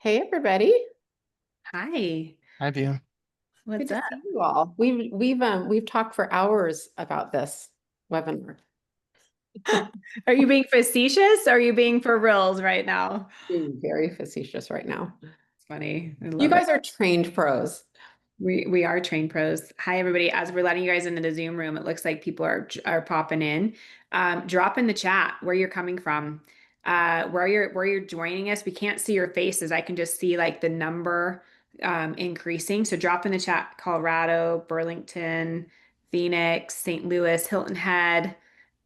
Hey everybody. Hi, Have you? Good what's to up? see you all. We've talked for hours about this webinar. Are you being facetious or are you being for reals right now? Being very facetious right now. It's funny. I You love it. guys are trained pros. We are trained pros. Hi, everybody. As we're letting you guys into the Zoom room, it looks like people are popping in. Drop in the chat where you're coming from, where you're joining us. We can't see your faces. I can just see like the number increasing. So drop in the chat: Colorado, Burlington, Phoenix, St. Louis, Hilton Head,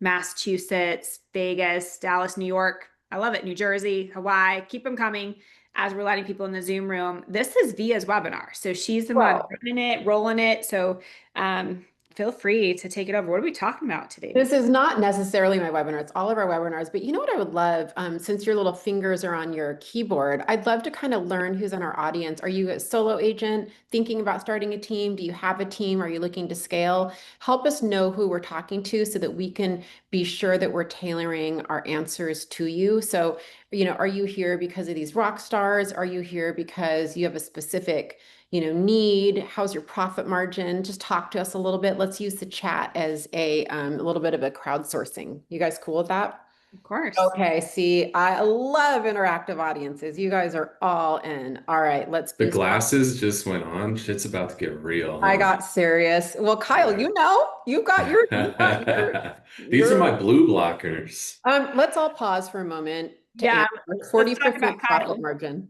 Massachusetts, Vegas, Dallas, New York. I love it. New Jersey, Hawaii. Keep them coming as we're letting people in the Zoom room. This is Via's webinar. So she's the one Well, running it, rolling it. So feel free to take it over. What are we talking about today, this Vicky? is not necessarily my webinar, it's all of our webinars, but you know what I would love, since your little fingers are on your keyboard, I'd love to kind of learn who's in our audience. Are you a solo agent thinking about starting a team? Do you have a team? Are you looking to scale? Help us know who we're talking to so that we can be sure that we're tailoring our answers to you. So, are you here because of these rock stars? Are you here because you have a specific need? How's your profit margin? Just talk to us a little bit. Let's use the chat as a little bit of a crowdsourcing. You guys cool with that? Of course. Okay, see, I love interactive audiences. You guys are all in. All right, let's The be smart. glasses just went on. Shit's about to get I real, got serious. Well, Kyle, huh? These are my your blue blockers. let's all pause for a moment to Yeah, answer let's talk about 40% profit Kyle. margin.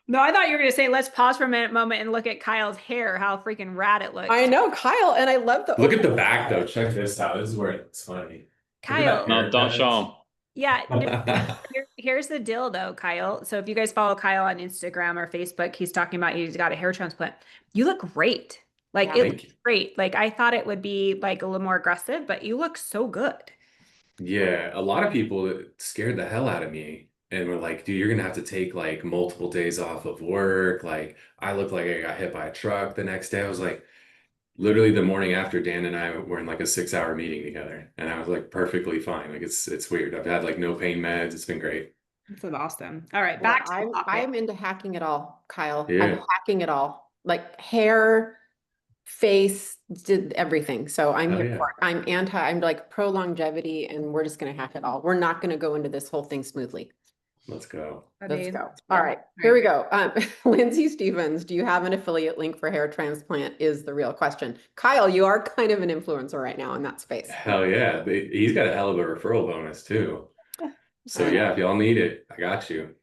No, I thought you were going to say, let's pause for a minute, moment and look at Kyle's hair, how freaking rad it I looks. know, Kyle, and I love the Look at open. the back though. Check this out. This is where it's funny. Look at that Kyle, No, don't show yeah, no, haircut. here's the deal though, Kyle. So if you guys follow Kyle on Instagram or Facebook, he's talking about he's got a hair transplant. You look great. Like Yeah. it looks Thank you. great. Like I thought it would be like a little more aggressive, but you look so good. Yeah, a lot of people scared the hell out of me and were like, dude, you're gonna have to take like multiple days off of work. Like, I look like I got hit by a truck the next day. I was like, literally the morning after, Dan and I were in like a 6 hour meeting together, and I was like perfectly fine. Like it's weird. I've had like no pain meds. It's been great. This is awesome. All right, Well, back to the I'm topic. into hacking it all, Kyle. I'm Yeah. hacking it all. Like hair, face, did everything. So I'm Hell here for yeah. it. I'm like pro longevity and we're just gonna hack it all. We're not gonna go into this whole thing smoothly. Let's go. Let's Buddy, go. let's go. All All right, here right. we go. Lindsay Stevens, do you have an affiliate link for hair transplant is the real question. Kyle, you are kind of an influencer right now in that space. Hell yeah. He's got a hell of a referral bonus too. So All right. yeah, if y'all need it, I got you.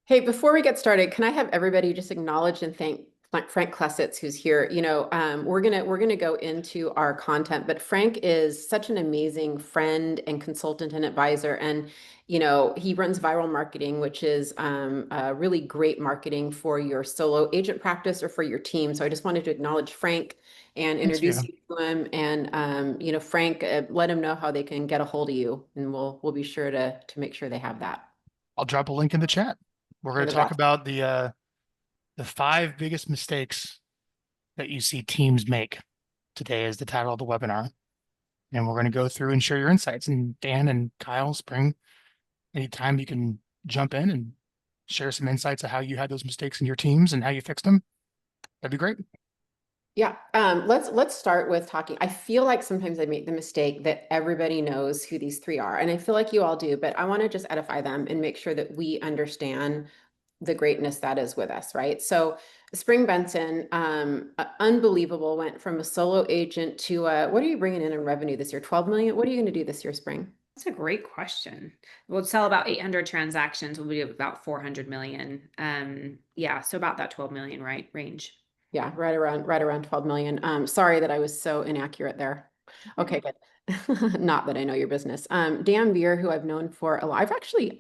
Hey, before we get started, can I have everybody just acknowledge and thank Frank Klesitz, who's here. We're gonna go into our content, but Frank is such an amazing friend and consultant and advisor, and he runs Viral Marketing, which is really great marketing for your solo agent practice or for your team. So I just wanted to acknowledge Frank and Thanks, introduce Vija. you to him, and Frank, let him know how they can get a hold of you, and we'll be sure to make sure they have that. I'll drop a link in the chat. We're You're going the to talk best. about the five biggest mistakes that you see teams make. Today is the title of the webinar. And we're going to go through and share your insights. And Dan and Kyle, Spring, anytime you can jump in and share some insights of how you had those mistakes in your teams and how you fixed them. That'd be great. Yeah, let's start with talking. I feel like sometimes I make the mistake that everybody knows who these three are, and I feel like you all do, but I want to just edify them and make sure that we understand the greatness that is with us, right? So Spring Benson, unbelievable, went from a solo agent to what are you bringing in revenue this year? 12 million? What are you going to do this year, Spring? That's a great question. We'll sell about 800 transactions. We'll do about 400 million. Yeah, so about that 12 million, right, range. Yeah, right around 12 million. Sorry that I was so inaccurate there. Okay, good. Not that I know your business. Dan Beer, who I've known for a lot.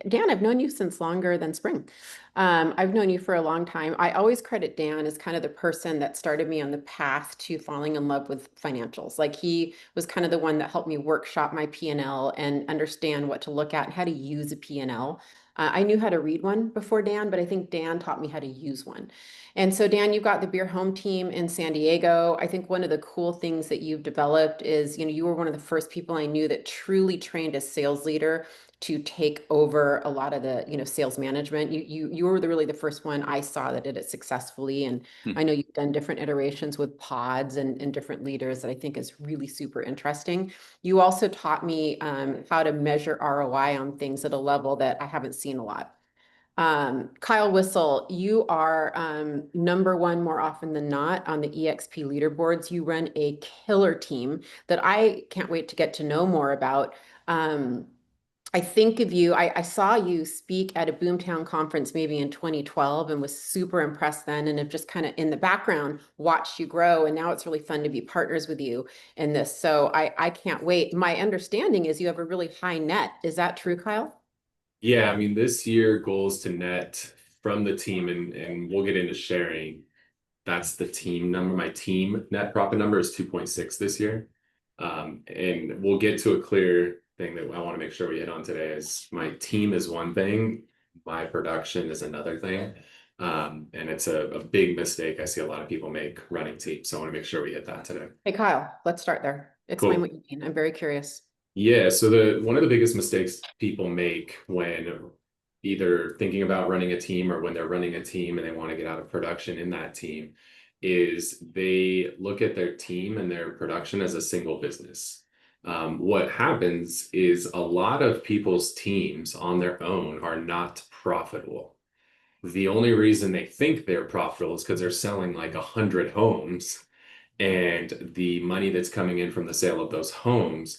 Dan, I've known you since longer than Spring. I've known you for a long time. I always credit Dan as kind of the person that started me on the path to falling in love with financials. Like he was kind of the one that helped me workshop my P&L and understand what to look at and how to use a P&L. I knew how to read one before Dan, but I think Dan taught me how to use one. And so, Dan, you've got the Beer Home team in San Diego. I think one of the cool things that you've developed is, you were one of the first people I knew that truly trained a sales leader to take over a lot of the, sales management. You were really the first one I saw that did it successfully. And I know you've done different iterations with pods and different leaders that I think is really super interesting. You also taught me how to measure ROI on things at a level that I haven't seen a lot. Kyle Whissel, you are #1 more often than not on the EXP leaderboards. You run a killer team that I can't wait to get to know more about. I think of you, I saw you speak at a Boomtown conference maybe in 2012 and was super impressed then, and have just kind of in the background watched you grow. And now it's really fun to be partners with you in this. So I can't wait. My understanding is you have a really high net. Is that true, Kyle? Yeah, I mean, this year goals to net from the team, and we'll get into sharing. That's the team number. My team net profit number is 2.6 this year. And we'll get to a clear thing that I want to make sure we hit on today is my team is one thing, my production is another thing. And it's a big mistake I see a lot of people make running teams. So I want to make sure we hit that today. Hey, Kyle, let's start there. Explain Cool. what you mean. I'm very curious. Yeah, so one of the biggest mistakes people make when either thinking about running a team or when they're running a team and they want to get out of production in that team is they look at their team and their production as a single business. What happens is a lot of people's teams on their own are not profitable. The only reason they think they're profitable is because they're selling like 100 homes, and the money that's coming in from the sale of those homes,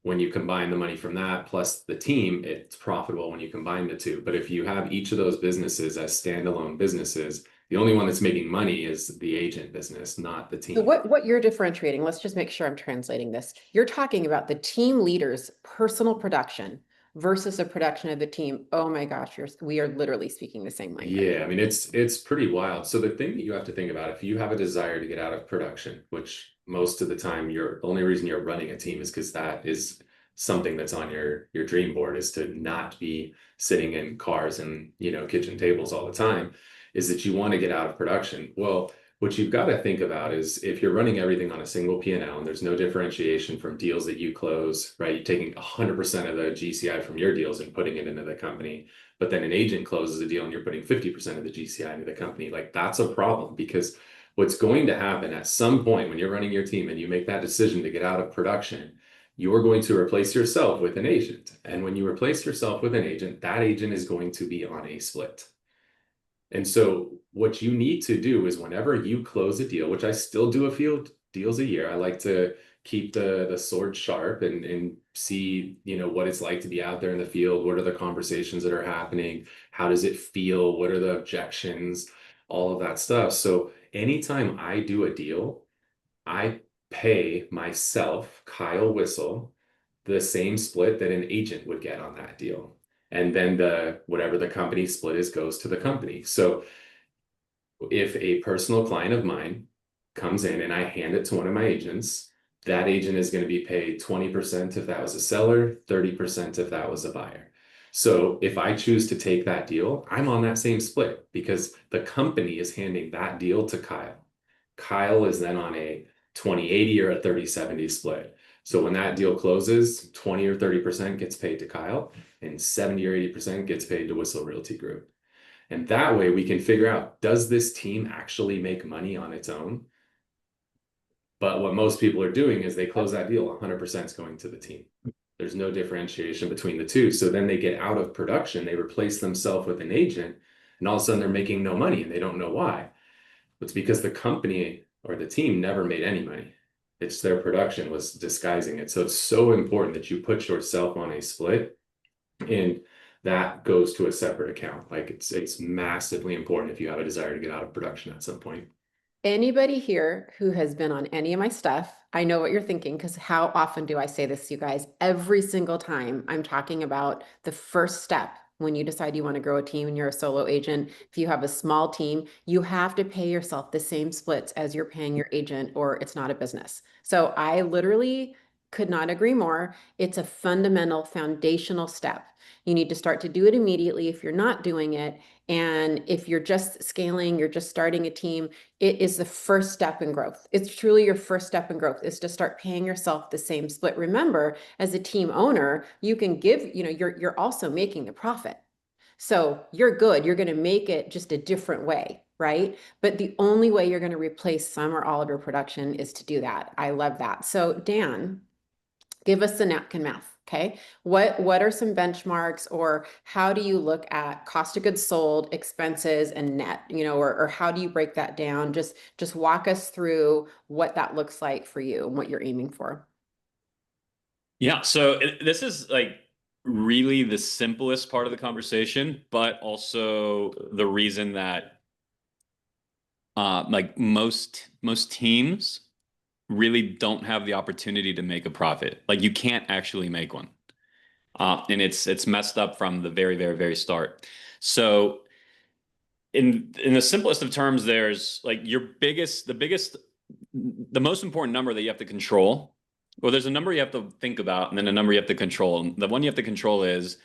when you combine the money from that plus the team, it's profitable when you combine the two. But if you have each of those businesses as standalone businesses, the only one that's making money is the agent business, not the So team. what you're differentiating, let's just make sure I'm translating this. You're talking about the team leader's personal production versus a production of the team. Oh my gosh, we are literally speaking the same language. Yeah, I mean, it's pretty wild. So the thing that you have to think about, if you have a desire to get out of production, which most of the time the only reason you're running a team is because that is something that's on your dream board, is to not be sitting in cars and kitchen tables all the time, is that you want to get out of production. Well, what you've got to think about is if you're running everything on a single P&L and there's no differentiation from deals that you close, right? You're taking 100% of the GCI from your deals and putting it into the company, but then an agent closes a deal and you're putting 50% of the GCI into the company. Like, that's a problem, because what's going to happen at some point when you're running your team and you make that decision to get out of production, you're going to replace yourself with an agent. And when you replace yourself with an agent, that agent is going to be on a split. And so what you need to do is whenever you close a deal, which I still do a few deals a year, I like to keep the sword sharp and see, what it's like to be out there in the field. What are the conversations that are happening? How does it feel? What are the objections? All of that stuff. So anytime I do a deal, I pay myself, Kyle Whissel, the same split that an agent would get on that deal. And then whatever the company split is goes to the company. So if a personal client of mine comes in and I hand it to one of my agents, that agent is going to be paid 20% if that was a seller, 30% if that was a buyer. So if I choose to take that deal, I'm on that same split because the company is handing that deal to Kyle. Kyle is then on a 20/80 or a 30/70 split. So when that deal closes, 20 or 30% gets paid to Kyle and 70 or 80% gets paid to Whissel Realty Group. And that way we can figure out, does this team actually make money on its own? But what most people are doing is they close that deal, 100% is going to the team. There's no differentiation between the two. So then they get out of production, they replace themselves with an agent, and all of a sudden they're making no money and they don't know why. It's because the company or the team never made any money. It's their production was disguising it. So it's so important that you put yourself on a split, and that goes to a separate account. Like it's massively important if you have a desire to get out of production at some point. Anybody here who has been on any of my stuff, I know what you're thinking, because how often do I say this to you guys? Every single time I'm talking about the first step when you decide you want to grow a team and you're a solo agent. If you have a small team, you have to pay yourself the same splits as you're paying your agent, or it's not a business. So I literally Could not agree more. It's a fundamental foundational step. You need to start to do it immediately if you're not doing it. And if you're just scaling, you're just starting a team, it is the first step in growth. It's truly your first step in growth is to start paying yourself the same split. Remember, as a team owner, you can give, you're also making the profit. So you're good. You're going to make it just a different way, right? But the only way you're going to replace some or all of your production is to do that. I love that. So Dan, give us the napkin math. Okay. What are some benchmarks, or how do you look at cost of goods sold, expenses, and net, or how do you break that down? Just walk us through what that looks like for you and what you're aiming for. Yeah, so this is like really the simplest part of the conversation, but also the reason that like most teams really don't have the opportunity to make a profit. Like you can't actually make one. And it's messed up from the very, very, very start. So in the simplest of terms, there's like the most important number that you have to control. Well, there's a number you have to think about, and then a number you have to control. And the one you have to control is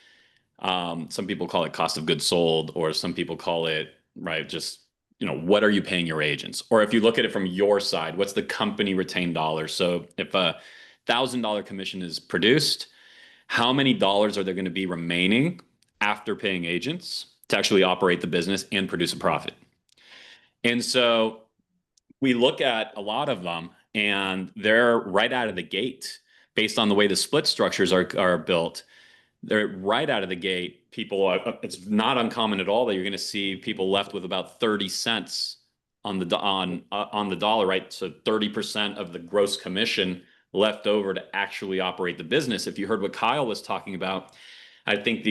some people call it cost of goods sold, or some people call it, right, just, what are you paying your agents? Or if you look at it from your side, what's the company retained dollars? So if $1,000 commission is produced, how many dollars are there going to be remaining after paying agents to actually operate the business and produce a profit? And so we look at a lot of them, and they're right out of the gate based on the way the split structures are built. They're right out of the gate. It's not uncommon at all that you're going to see people left with about 30 cents on the dollar, right? So 30% of the gross commission left over to actually operate the business. If you heard what Kyle was talking about, I think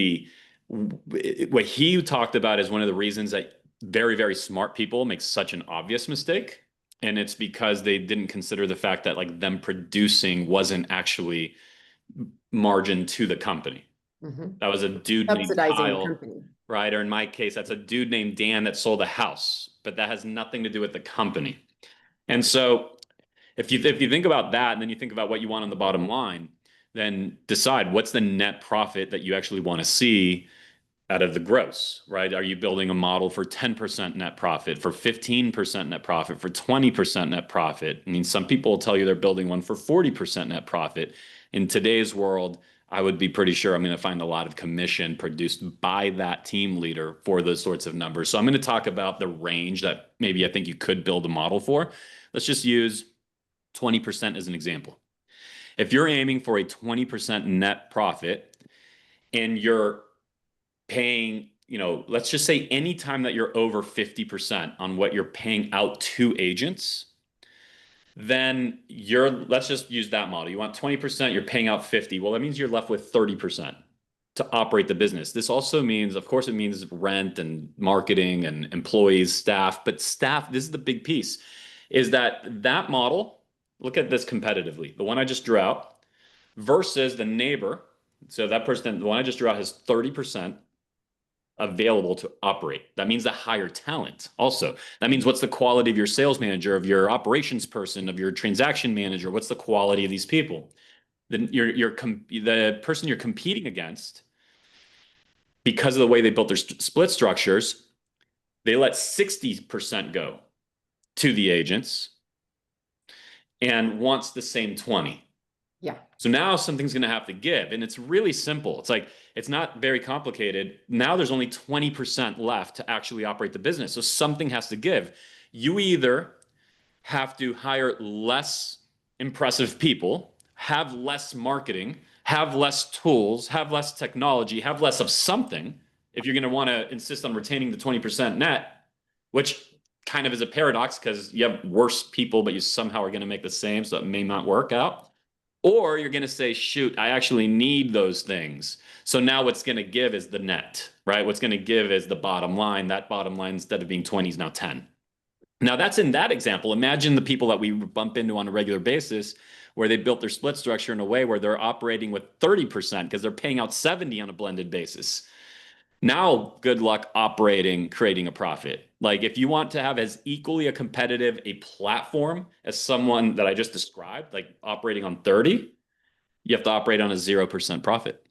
what he talked about is one of the reasons that very, very smart people make such an obvious mistake. And it's because they didn't consider the fact that like them producing wasn't actually margin to the company. That was a dude named Subsidizing the Kyle, company. right? Or in my case, that's a dude named Dan that sold a house, but that has nothing to do with the company. And so if you think about that, and then you think about what you want on the bottom line, then decide what's the net profit that you actually want to see out of the gross, right? Are you building a model for 10% net profit, for 15% net profit, for 20% net profit? I mean, some people will tell you they're building one for 40% net profit. In today's world, I would be pretty sure I'm going to find a lot of commission produced by that team leader for those sorts of numbers. So I'm going to talk about the range that maybe I think you could build a model for. Let's just use 20% as an example. If you're aiming for a 20% net profit and you're paying, let's just say anytime that you're over 50% on what you're paying out to agents, then let's just use that model. You want 20%, you're paying out 50. Well, that means you're left with 30% to operate the business. This also means, of course, it means rent and marketing and employees, staff, but staff, this is the big piece, is that model, look at this competitively. The one I just drew out versus the neighbor. So that person, the one I just drew out has 30% available to operate. That means the higher talent also. That means what's the quality of your sales manager, of your operations person, of your transaction manager? What's the quality of these people? Then the person you're competing against, because of the way they built their split structures, they let 60% go to the agents and wants the same 20. Yeah. So now something's going to have to give. And it's really simple. It's like, it's not very complicated. Now there's only 20% left to actually operate the business. So something has to give. You either have to hire less impressive people, have less marketing, have less tools, have less technology, have less of something if you're going to want to insist on retaining the 20% net, which kind of is a paradox because you have worse people, but you somehow are going to make the same. So it may not work out. Or you're going to say, shoot, I actually need those things. So now what's going to give is the net, right? What's going to give is the bottom line. That bottom line, instead of being 20, is now 10. Now that's in that example. Imagine the people that we bump into on a regular basis where they built their split structure in a way where they're operating with 30% because they're paying out 70 on a blended basis. Now, good luck creating a profit. Like if you want to have as equally a competitive a platform as someone that I just described, like operating on 30, you have to operate on a 0% profit.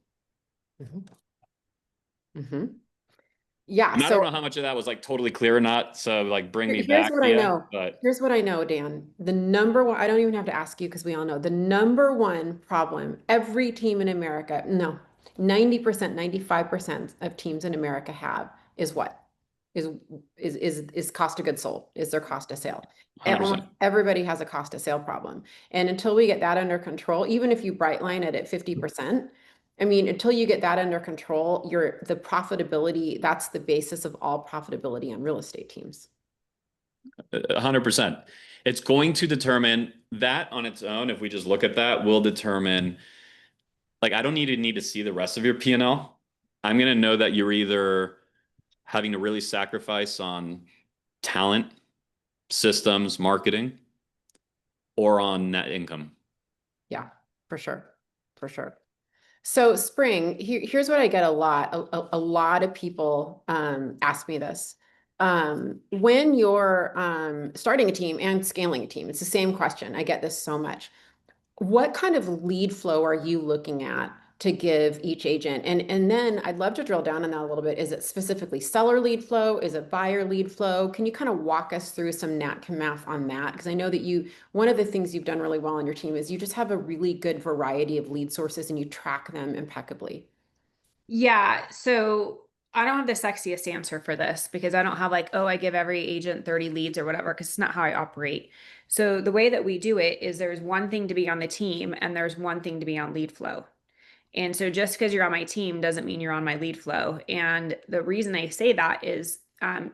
Yeah. And I So don't know how much of that was like totally clear or not. So like bring me here's back. what I know. But Here's what I know, Dan. The number one, I don't even have to ask you because we all know the number one problem every team in America, no, 90%, 95% of teams in America have is what? Is is cost of goods sold, is their cost of sale. And 100%. almost everybody has a cost of sale problem. And until we get that under control, even if you bright line it at 50%, I mean, until you get that under control, the profitability, that's the basis of all profitability on real estate teams. 100%. It's going to determine that on its own. If we just look at that, will determine, like, I don't need to see the rest of your P&L. I'm going to know that you're either having to really sacrifice on talent, systems, marketing, or on net income. Yeah, for sure. For sure. So Spring, here's what I get a lot. A lot of people ask me this. When you're starting a team and scaling a team, it's the same question. I get this so much. What kind of lead flow are you looking at to give each agent? And then I'd love to drill down on that a little bit. Is it specifically seller lead flow? Is it buyer lead flow? Can you kind of walk us through some math on that? Because I know that one of the things you've done really well on your team is you just have a really good variety of lead sources and you track them impeccably. Yeah. So I don't have the sexiest answer for this because I don't have like, oh, I give every agent 30 leads or whatever, because it's not how I operate. So the way that we do it is there's one thing to be on the team and there's one thing to be on lead flow. And so just because you're on my team doesn't mean you're on my lead flow. And the reason I say that is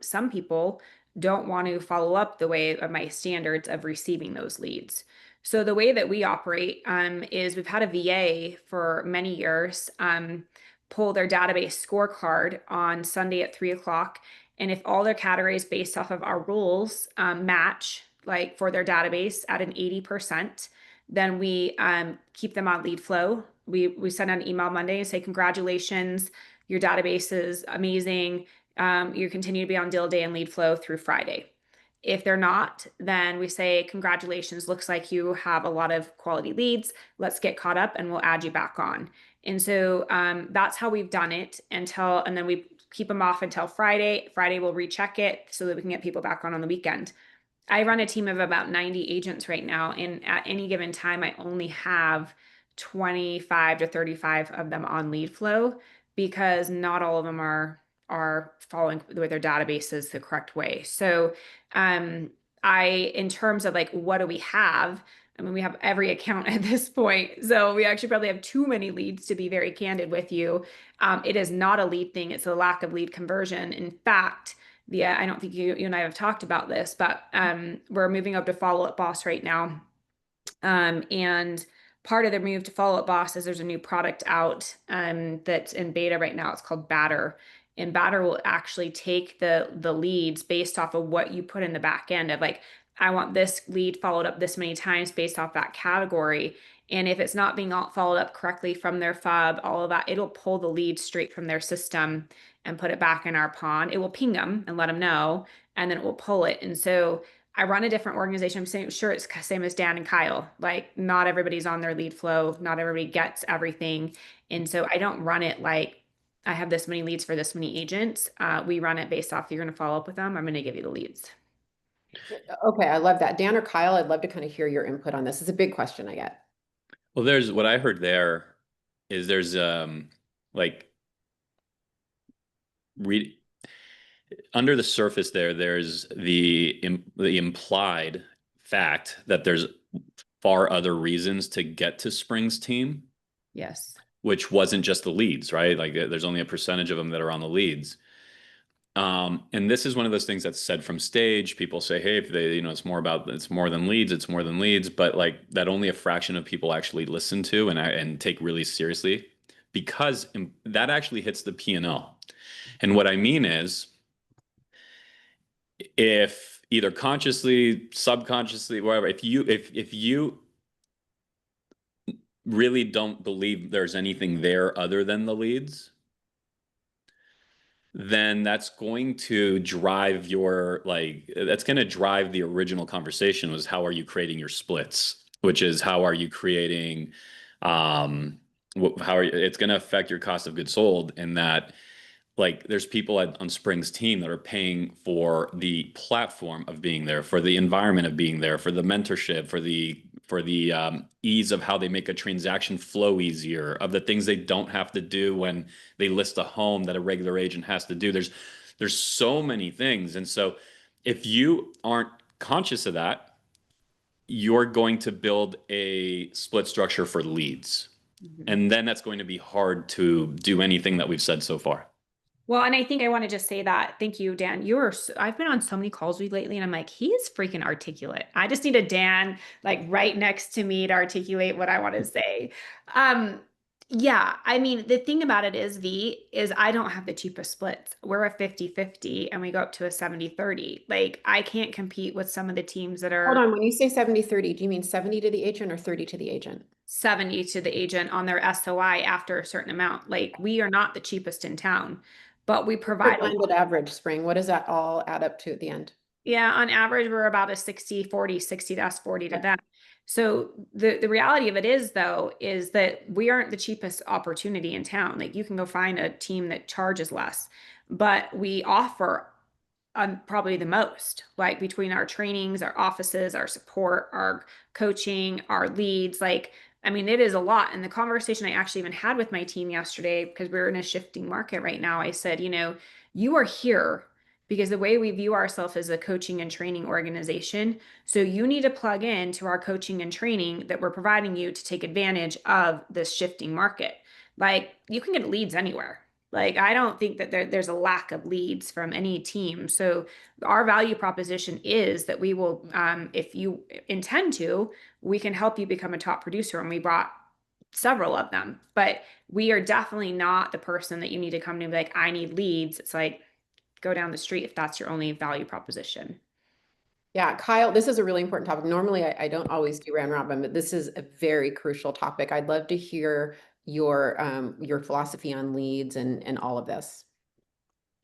some people don't want to follow up the way of my standards of receiving those leads. So the way that we operate is we've had a VA for many years pull their database scorecard on Sunday at 3 o'clock. And if all their categories based off of our rules match, like for their database at an 80%, then we keep them on lead flow. We send out an email Monday and say, congratulations, your database is amazing. You continue to be on deal day and lead flow through Friday. If they're not, then we say, congratulations, looks like you have a lot of quality leads. Let's get caught up and we'll add you back on. And so that's how we've done it and then we keep them off until Friday. Friday we'll recheck it so that we can get people back on the weekend. I run a team of about 90 agents right now, and at any given time, I only have 25 to 35 of them on lead flow because not all of them are following with their databases the correct way. So, in terms of like, what do we have? I mean, we have every account at this point. So we actually probably have too many leads, to be very candid with you. It is not a lead thing. It's a lack of lead conversion. In fact, I don't think you and I have talked about this, but we're moving up to Follow Up Boss right now. And part of the move to Follow Up Boss is there's a new product out that's in beta right now. It's called Batter. And Batter will actually take the leads based off of what you put in the back end of like, I want this lead followed up this many times based off that category. And if it's not being followed up correctly from their FUB, all of that, it'll pull the lead straight from their system and put it back in our pond. It will ping them and let them know, and then it will pull it. And so I run a different organization. I'm sure it's the same as Dan and Kyle. Like, not everybody's on their lead flow. Not everybody gets everything. And so I don't run it like I have this many leads for this many agents. We run it based off, you're going to follow up with them, I'm going to give you the leads. Okay, I love that. Dan or Kyle, I'd love to kind of hear your input on this. It's a big question I get. Well, there's what I heard there is there's like under the surface there's the implied fact that there's far other reasons to get to Spring's team. Yes. Which wasn't just the leads, right? Like there's only a percentage of them that are on the leads. And this is one of those things that's said from stage. People say, hey, if they, it's more than leads, it's more than leads, but like that only a fraction of people actually listen to and take really seriously, because that actually hits the P&L. And what I mean is, if either consciously, subconsciously, whatever, if you really don't believe there's anything there other than the leads, then that's going to drive that's going to drive the original conversation, was how are you creating your splits, which is how are you creating It's going to affect your cost of goods sold in that, like, there's people on Spring's team that are paying for the platform of being there, for the environment of being there, for the mentorship, for the ease of how they make a transaction flow easier, of the things they don't have to do when they list a home that a regular agent has to do. There's so many things. And so if you aren't conscious of that, you're going to build a split structure for leads. And then that's going to be hard to do anything that we've said so far. Well, and I think I want to just say that. Thank you, Dan. I've been on so many calls with you lately, and I'm like, he is freaking articulate. I just need a Dan like right next to me to articulate what I want to say. Yeah, I mean, the thing about it is I don't have the cheapest splits. We're a 50-50 and we go up to a 70-30. Like, I can't compete with some of the teams that Hold are on, when you say 70-30, do you mean 70 to the agent or 30 to the agent? 70 to the agent on their SOI after a certain amount. Like, we are not the cheapest in town, but we Your provide a lot. blended average, Spring, what does that all add up to at the end? Yeah, on average, we're about a 60-40, 60 to us, 40 to them. So the reality of it is, though, is that we aren't the cheapest opportunity in town. Like, you can go find a team that charges less, but we offer probably the most, like between our trainings, our offices, our support, our coaching, our leads. Like, I mean, it is a lot. And the conversation I actually even had with my team yesterday, because we're in a shifting market right now, I said, you are here because the way we view ourselves as a coaching and training organization. So you need to plug in to our coaching and training that we're providing you to take advantage of this shifting market. Like, you can get leads anywhere. Like, I don't think that there's a lack of leads from any team. So our value proposition is that we will, if you intend to, we can help you become a top producer. And we brought several of them, but we are definitely not the person that you need to come to and be like, I need leads. It's like, go down the street if that's your only value proposition. Yeah, Kyle, this is a really important topic. Normally, I don't always do round robin, but this is a very crucial topic. I'd love to hear your philosophy on leads and all of this.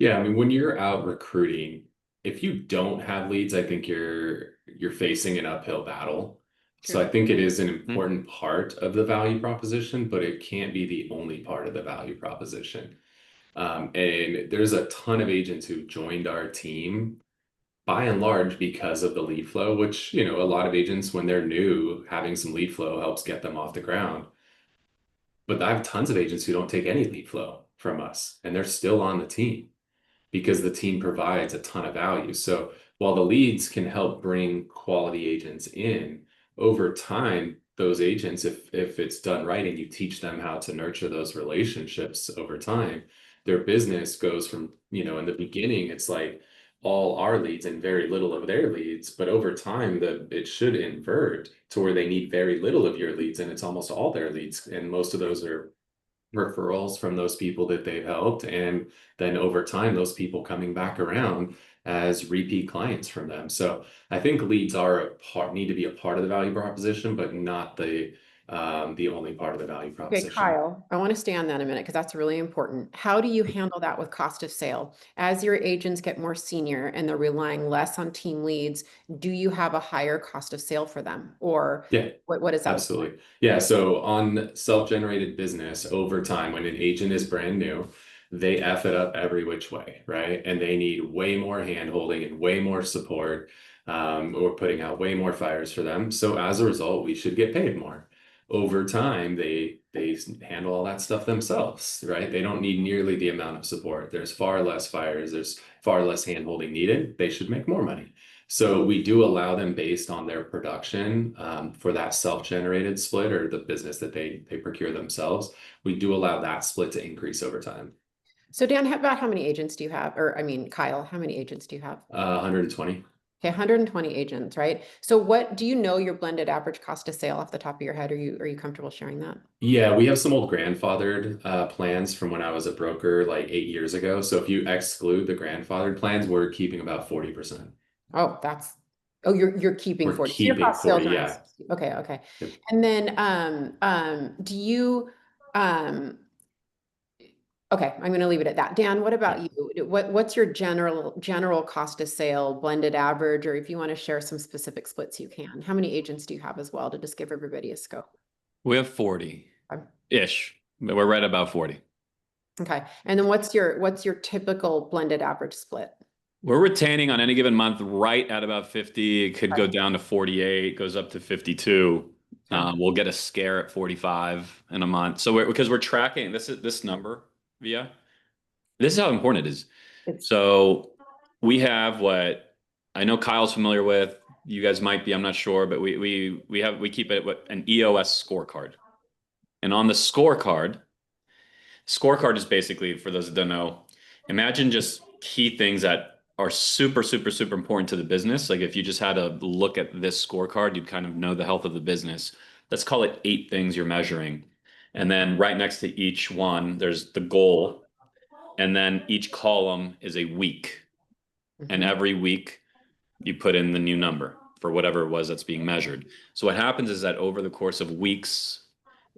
Yeah, I mean, when you're out recruiting, if you don't have leads, I think you're facing an uphill battle. So I think it is an important part of the value proposition, but it can't be the only part of the value proposition. And there's a ton of agents who joined our team by and large because of the lead flow, which, a lot of agents, when they're new, having some lead flow helps get them off the ground. But I have tons of agents who don't take any lead flow from us, and they're still on the team because the team provides a ton of value. So while the leads can help bring quality agents in, over time, those agents, if it's done right and you teach them how to nurture those relationships over time, their business goes from, in the beginning, it's like all our leads and very little of their leads. But over time, it should invert to where they need very little of your leads and it's almost all their leads. And most of those are referrals from those people that they've helped. And then over time, those people coming back around as repeat clients from them. So I think leads need to be a part of the value proposition, but not the only part of the value Okay, proposition. Kyle, I want to stay on that a minute because that's really important. How do you handle that with cost of sale? As your agents get more senior and they're relying less on team leads, do you have a higher cost of sale for them? Or Yeah, what is that? absolutely. Yeah. So on self-generated business, over time, when an agent is brand new, they F it up every which way, right? And they need way more hand-holding and way more support. We're putting out way more fires for them. So as a result, we should get paid more. Over time, they handle all that stuff themselves, right? They don't need nearly the amount of support. There's far less fires. There's far less hand-holding needed. They should make more money. So we do allow them based on their production for that self-generated split or the business that they procure themselves. We do allow that split to increase over time. So Dan, about how many agents do you have? Or I mean, Kyle, how many agents do you have? 120. Okay, 120 agents, right? So what do you know your blended average cost of sale off the top of your head? Are you comfortable sharing that? Yeah, we have some old grandfathered plans from when I was a broker like 8 years ago. So if you exclude the grandfathered plans, we're keeping about 40%. Oh, you're keeping We're 40. So your keeping cost sales 40, are yeah. 60. Okay. Yep. And then do you okay, I'm going to leave it at that. Dan, what about you? What's your general cost of sale, blended average, or if you want to share some specific splits, you can. How many agents do you have as well to just give everybody a scope? We have 40-ish, but we're right about 40. Okay. And then what's your typical blended average split? We're retaining on any given month right at about 50. It could go Okay. down to 48, goes up to 52. Okay. We'll get a scare at 45 in a month. So because we're tracking this number via, this is how important it is. So we have what I know Kyle's familiar with. You guys might be, I'm not sure, but we keep it what an EOS scorecard. And on the scorecard is basically, for those that don't know, imagine just key things that are super, super, super important to the business. Like if you just had to look at this scorecard, you'd kind of know the health of the business. Let's call it 8 things you're measuring. And then right next to each one, there's the goal. And then each column is a week. And every week you put in the new number for whatever it was that's being measured. So what happens is that over the course of weeks,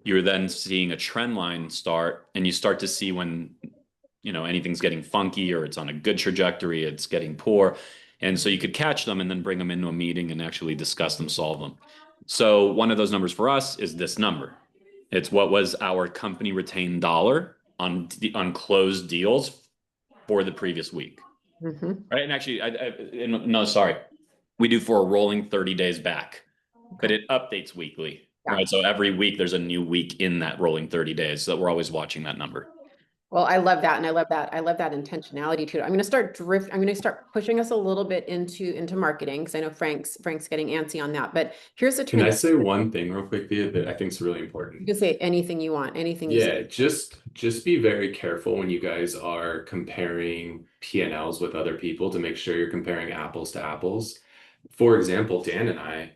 you're then seeing a trend line start, and you start to see when, anything's getting funky or it's on a good trajectory, it's getting poor. And so you could catch them and then bring them into a meeting and actually discuss them, solve them. So one of those numbers for us is this number. It's what was our company retained dollar on closed deals for the previous week. Right. And actually, no, sorry. We do for a rolling 30 days back, but it updates weekly. Yeah. Right. So every week there's a new week in that rolling 30 days. So we're always watching that number. Well, I love that. And I love that intentionality to it. I'm going to start pushing us a little bit into marketing, because I know Frank's getting antsy on that. But here's the Can I say one thing real quick, Via, that I think is really important? You can say anything you want, anything you say. Just be very careful when you guys are comparing P&Ls with other people to make sure you're comparing apples to apples. For example, Dan and I,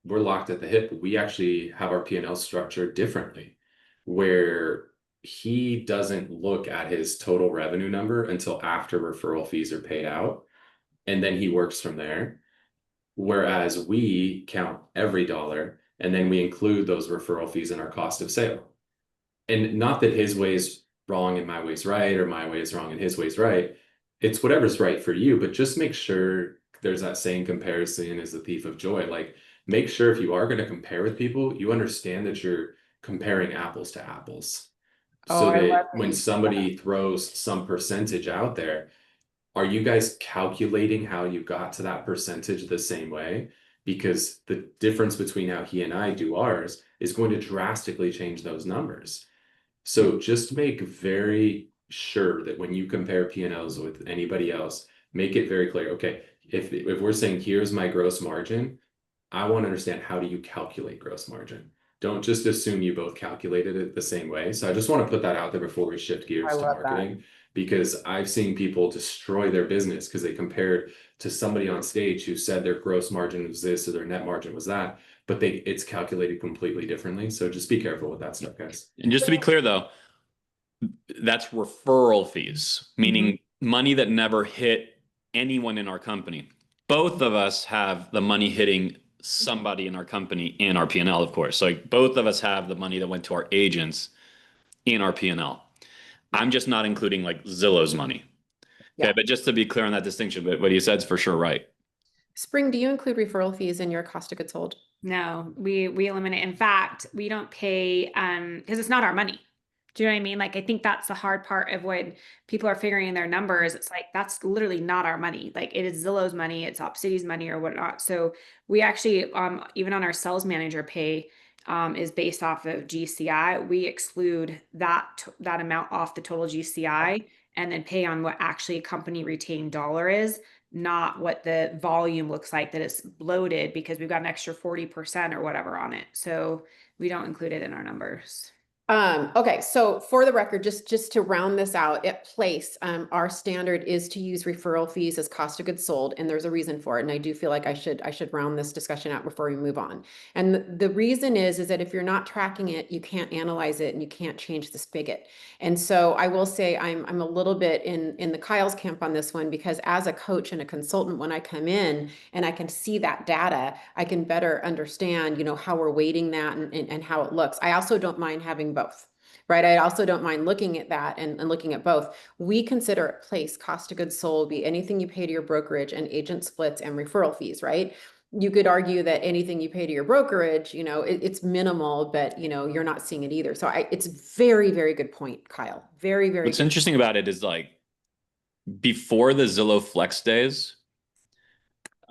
we're locked at the hip. We actually have our P&L structured differently, where he doesn't look at his total revenue number until after referral fees are paid out, and then he works from there. Whereas we count every dollar, and then we include those referral fees in our cost of sale. And not that his way's wrong and my way's right, or my way is wrong and his way's right. It's whatever's right for you, but just make sure there's that saying, comparison is the thief of joy. Like, make sure if you are going to compare with people, you understand that you're comparing apples to apples. So that when somebody throws some percentage out there, are you guys calculating how you got to that percentage the same way? Because the difference between how he and I do ours is going to drastically change those numbers. So just make very sure that when you compare P&Ls with anybody else, make it very clear. Okay, if we're saying here's my gross margin, I want to understand, how do you calculate gross margin? Don't just assume you both calculated it the same way. So I just want to put that out there before we shift gears to marketing, because I've seen people destroy their business because they compared to somebody on stage who said their gross margin was this or their net margin was that, but it's calculated completely differently. So just be careful with that stuff, guys. And just to be clear though, that's referral fees, meaning money that never hit anyone in our company. Both of us have the money hitting somebody in our company in our P&L, of course. So like both of us have the money that went to our agents in our P&L. I'm just not including like Zillow's money. Okay, but just to be clear on that distinction, but what you said is for sure right. Spring, do you include referral fees in your cost of goods sold? No, we eliminate. In fact, we don't pay because it's not our money. Do you know what I mean? Like, I think that's the hard part of when people are figuring their numbers. It's like, that's literally not our money. Like, it is Zillow's money, it's OpCity's money or whatnot. So we actually, even on our sales manager pay, is based off of GCI. We exclude that amount off the total GCI and then pay on what actually a company retained dollar is, not what the volume looks like that it's bloated because we've got an extra 40% or whatever on it. So we don't include it in our numbers. Okay, so for the record, just to round this out, at Place, our standard is to use referral fees as cost of goods sold, and there's a reason for it. And I do feel like I should round this discussion out before we move on. And the reason is that if you're not tracking it, you can't analyze it and you can't change the spigot. And so I will say I'm a little bit in the Kyle's camp on this one, because as a coach and a consultant, when I come in and I can see that data, I can better understand, how we're weighting that and how it looks. I also don't mind having both, right? I also don't mind looking at that and looking at both. We consider at Place cost of goods sold be anything you pay to your brokerage and agent splits and referral fees, right? you could argue that anything you pay to your brokerage, it's minimal, but you're not seeing it either. So it's very, very good point, Kyle. Very, very What's good. interesting about it is like before the Zillow Flex days,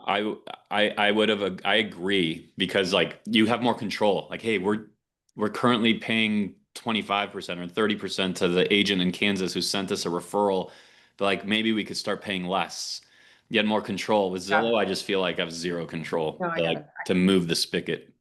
I would have I agree because like you have more control. Like, hey, we're currently paying 25% or 30% to the agent in Kansas who sent us a referral, but like maybe we could start paying less. You had more control. With Yeah. Zillow, I just feel like I have zero control No, I to, get like it. to move the spigot.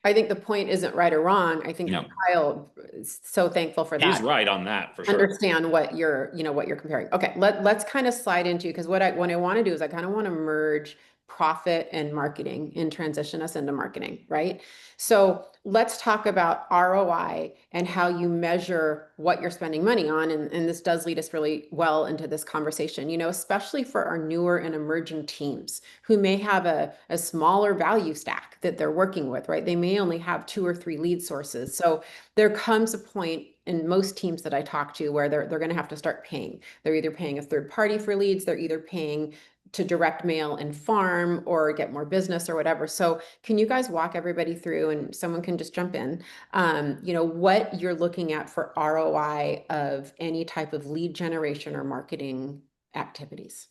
I think the point isn't right or wrong. I think No. Kyle is so thankful for He's that. right on that for sure. Understand what you're comparing. Okay, let's kind of slide into, because what I want to do is I kind of want to merge profit and marketing and transition us into marketing, right? So let's talk about ROI and how you measure what you're spending money on. And this does lead us really well into this conversation, especially for our newer and emerging teams who may have a smaller value stack that they're working with, right? They may only have 2 or 3 lead sources. So there comes a point in most teams that I talk to where they're going to have to start paying. They're either paying a third party for leads, they're either paying to direct mail and farm or get more business or whatever. So can you guys walk everybody through, and someone can just jump in, what you're looking at for ROI of any type of lead generation or marketing activities?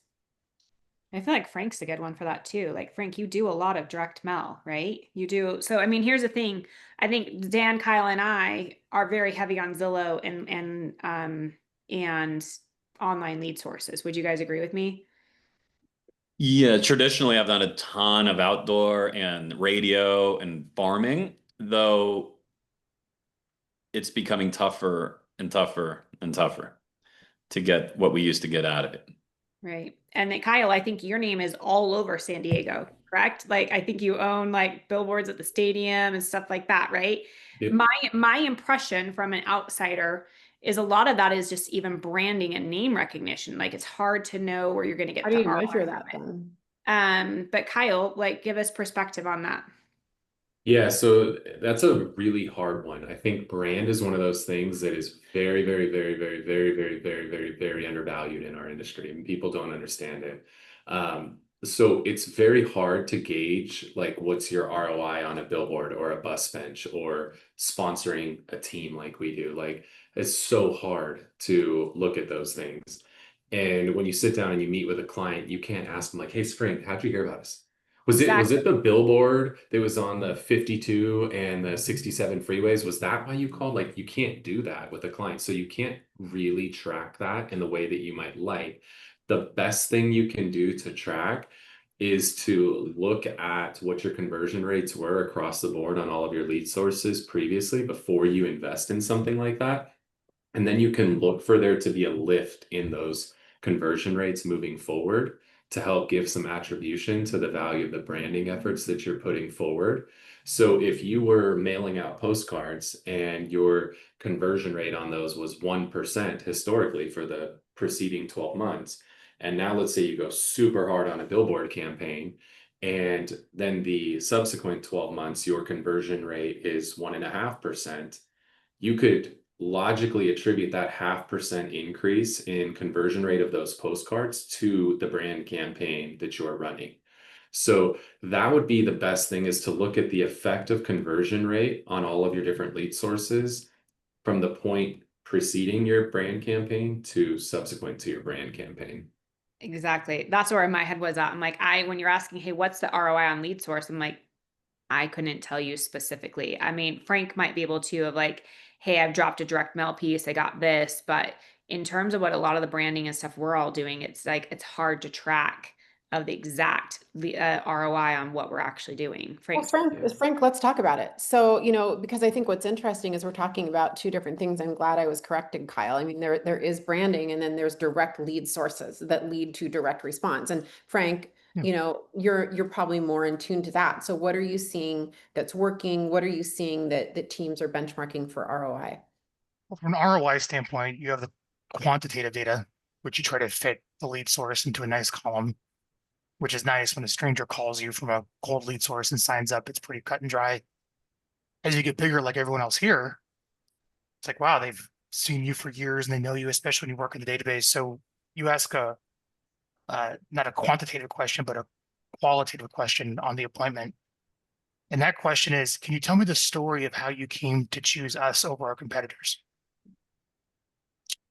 I feel like Frank's a good one for that too. Like Frank, you do a lot of direct mail, right? You do. So I mean, here's the thing. I think Dan, Kyle, and I are very heavy on Zillow and online lead sources. Would you guys agree with me? Yeah, traditionally I've done a ton of outdoor and radio and farming, though it's becoming tougher and tougher and tougher to get what we used to get out of it. Right. And then Kyle, I think your name is all over San Diego, correct? Like I think you own like billboards at the stadium and stuff like that, right? Yep. My impression from an outsider is a lot of that is just even branding and name recognition. Like it's hard to know where you're going to get How do the you ROI measure from that it. then? But Kyle, like give us perspective on that. Yeah, so that's a really hard one. I think brand is one of those things that is very, very, very, very, very, very, very, very, very undervalued in our industry, and people don't understand it. So it's very hard to gauge like what's your ROI on a billboard or a bus bench or sponsoring a team like we do. Like it's so hard to look at those things. And when you sit down and you meet with a client, you can't ask them like, "Hey, Spring, how'd you hear about us?" Was Exactly. it the billboard that was on the 52 and the 67 freeways? Was that why you called? Like you can't do that with a client. So you can't really track that in the way that you might like. The best thing you can do to track is to look at what your conversion rates were across the board on all of your lead sources previously before you invest in something like that. And then you can look for there to be a lift in those conversion rates moving forward to help give some attribution to the value of the branding efforts that you're putting forward. So if you were mailing out postcards and your conversion rate on those was 1% historically for the preceding 12 months, and now let's say you go super hard on a billboard campaign, and then the subsequent 12 months, your conversion rate is 1.5%, you could logically attribute that 0.5% increase in conversion rate of those postcards to the brand campaign that you're running. So that would be the best thing, is to look at the effective conversion rate on all of your different lead sources from the point preceding your brand campaign to subsequent to your brand campaign. Exactly. That's where my head was at. I'm like, when you're asking, hey, what's the ROI on lead source? I'm like, I couldn't tell you specifically. I mean, Frank might be able to of like, hey, I've dropped a direct mail piece, I got this, but in terms of what a lot of the branding and stuff we're all doing, it's like it's hard to track of the exact ROI on what we're actually doing. Well, Frank's Frank, let's talk about it. So, because I think what's interesting is we're talking about 2 different things. I'm glad I was corrected, Kyle. I mean, there is branding, and then there's direct lead sources that lead to direct response. And Frank, you're probably more in tune to that. So what are you seeing that's working? What are you seeing that teams are benchmarking for ROI? Well, from an ROI standpoint, you have the quantitative data, which you try to fit the lead source into a nice column, which is nice when a stranger calls you from a cold lead source and signs up. It's pretty cut and dry. As you get bigger, like everyone else here, it's like, wow, they've seen you for years and they know you, especially when you work in the database. So you ask not a quantitative question, but a qualitative question on the appointment. And that question is, can you tell me the story of how you came to choose us over our competitors?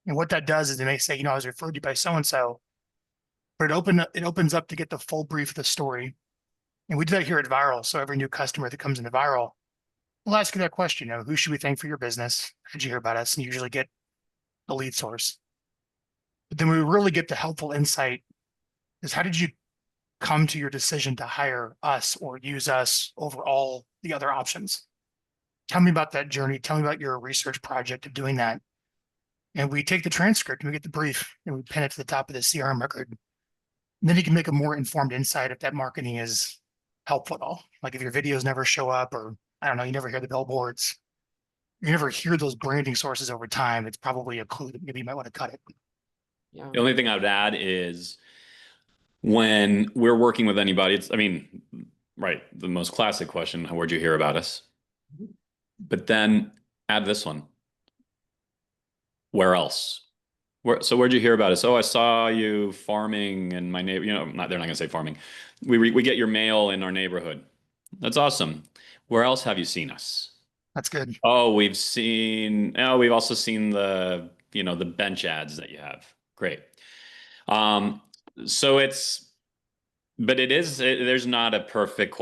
And what that does is it may say, I was referred to by so-and-so, but it opens up to get the full brief of the story. And we do that here at Viral. So every new customer that comes into Viral, we'll ask you that question, who should we thank for your business? How'd you hear about us? And you usually get the lead source. But then we really get the helpful insight is how did you come to your decision to hire us or use us over all the other options? Tell me about that journey. Tell me about your research project of doing that. And we take the transcript and we get the brief and we pin it to the top of the CRM record. And then you can make a more informed insight if that marketing is helpful at all. Like if your videos never show up, or I don't know, you never hear the billboards, you never hear those branding sources over time, it's probably a clue that maybe you might want to cut it. Yeah. The only thing I would add is when we're working with anybody, right, the most classic question, where'd you hear about us? But then add this one. Where else? Where'd you hear about us? Oh, I saw you farming in my neighbor, they're not gonna say farming. We get your mail in our neighborhood. That's awesome. Where else have you seen us? That's good. Oh, we've also seen the bench ads that you have. Great. So there's not a perfect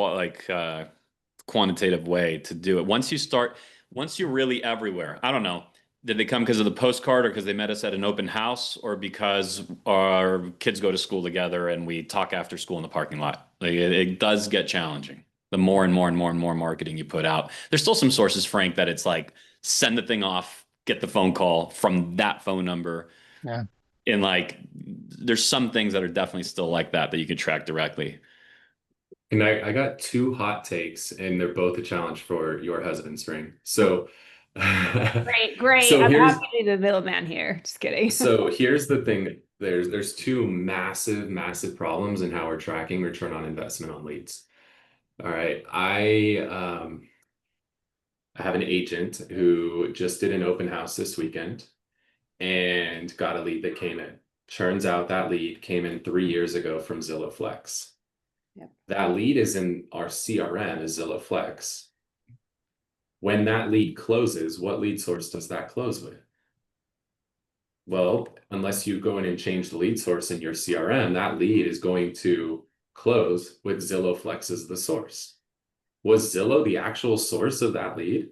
quantitative way to do it. Once you're really everywhere, I don't know, did they come because of the postcard or because they met us at an open house or because our kids go to school together and we talk after school in the parking lot? Like it does get challenging. The more and more and more and more marketing you put out. There's still some sources, Frank, that it's like send the thing off, get the phone call from that phone number. Yeah. And there's some things that are definitely still like that you can track directly. And I got two hot takes, and they're both a challenge for your husband, Spring. So Great. So I'm here's happy to be the middleman here. Just kidding. so here's the thing. There's two massive problems in how we're tracking return on investment on leads. All right. I have an agent who just did an open house this weekend and got a lead that came in. Turns out that lead came in 3 years ago from Zillow Flex. Yep. That lead is in our CRM as Zillow Flex. When that lead closes, what lead source does that close with? Well, unless you go in and change the lead source in your CRM, that lead is going to close with Zillow Flex as the source. Was Zillow the actual source of that lead?